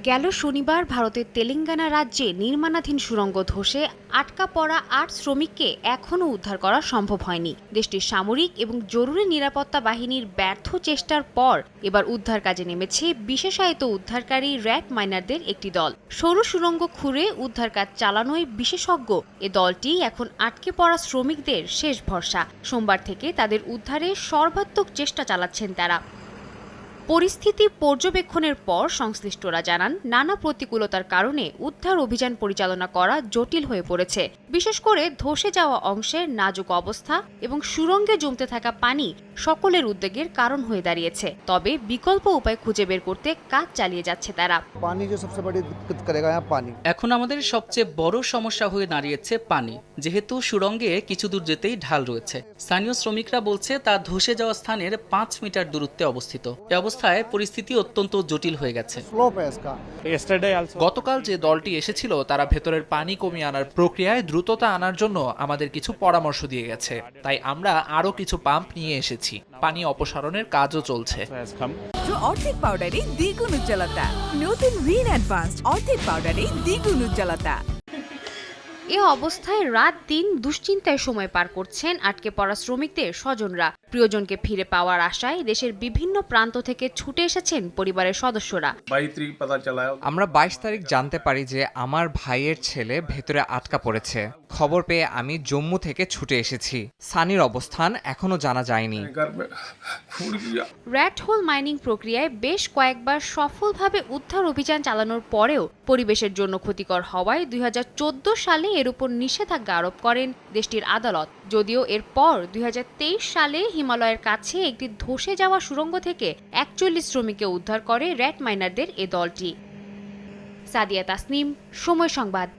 গেল শনিবার ভারতের তেলেঙ্গানা রাজ্যে নির্মাণাধীন সুড়ঙ্গ ধসে আটকা পড়া ৮ শ্রমিককে এখনও উদ্ধার করা সম্ভব হয়নি। দেশটির সামরিক এবং জরুরি নিরাপত্তা বাহিনীর ব্যর্থ চেষ্টার পর এবার উদ্ধার কাজে নেমেছে বিশেষায়িত উদ্ধারকারী র্যাট মাইনারদের একটি দল। সরু সুড়ঙ্গ খুঁড়ে উদ্ধার কাজ চালানোয় বিশেষজ্ঞ এ দলটি এখন আটকে পড়া শ্রমিকদের শেষ ভরসা। সোমবার থেকে তাদের উদ্ধারে সর্বাত্মক চেষ্টা চালাচ্ছেন তারা। পরিস্থিতি পর্যবেক্ষণের পর সংশ্লিষ্টরা জানান, নানা প্রতিকূলতার কারণে উদ্ধার অভিযান পরিচালনা করা জটিল হয়ে পড়েছে। বিশেষ করে ধসে যাওয়া অংশের নাজুক অবস্থা এবং সুড়ঙ্গে জমতে থাকা পানি সকলের উদ্বেগের কারণ হয়ে দাঁড়িয়েছে। তবে বিকল্প উপায় খুঁজে বের করতে কাজ চালিয়ে যাচ্ছে তারা। এখন আমাদের সবচেয়ে বড় সমস্যা হয়ে দাঁড়িয়েছে পানি, যেহেতু সুড়ঙ্গে কিছু দূর যেতেই ঢাল রয়েছে। স্থানীয় শ্রমিকরা বলছে তা ধসে যাওয়া স্থানের 5 মিটার দূরত্বে অবস্থিত। এ অবস্থায় পরিস্থিতি অত্যন্ত জটিল হয়ে গেছে। গতকাল যে দলটি এসেছিল তারা ভেতরের পানি কমিয়ে আনার প্রক্রিয়ায় দ্রুততা আনার জন্য আমাদের কিছু পরামর্শ দিয়ে গেছে, তাই আমরা আরো কিছু পাম্প নিয়ে এসেছি। পানি অপসারণের কাজও চলছে। অর্ধেক পাউডারে দ্বিগুণ উজ্জ্বলতা। নতুন রিন অ্যাডভান্সড অর্ধেক পাউডারে দ্বিগুণ উজ্জ্বলতা। এ অবস্থায় রাত দিন দুশ্চিন্তায় সময় পার করছেন আটকে পড়া শ্রমিকদের স্বজনরা। প্রিয়জনকে ফিরে পাওয়ার আশায় দেশের বিভিন্ন প্রান্ত থেকে ছুটে এসেছেন পরিবারের সদস্যরা। আমরা 22 তারিখ জানতে পারি যে আমার ভাইয়ের ছেলে ভেতরে আটকা পড়েছে। খবর পেয়ে আমি জম্মু থেকে ছুটে এসেছি। সানির অবস্থান এখনো জানা যায়নি। র্যাট হোল মাইনিং প্রক্রিয়ায় বেশ কয়েকবার সফলভাবে উদ্ধার অভিযান চালানোর পরেও পরিবেশের জন্য ক্ষতিকর হওয়ায় 2014 সালে এর উপর নিষেধাজ্ঞা আরোপ করেন দেশটির আদালত। যদিও এরপর 2023 সালে হিমালয়ের কাছে একটি ধসে যাওয়া সুড়ঙ্গ থেকে 41 শ্রমিককে উদ্ধার করে র্যাট মাইনারদের এ দলটি। সাদিয়া তাসনিম, সময় সংবাদ।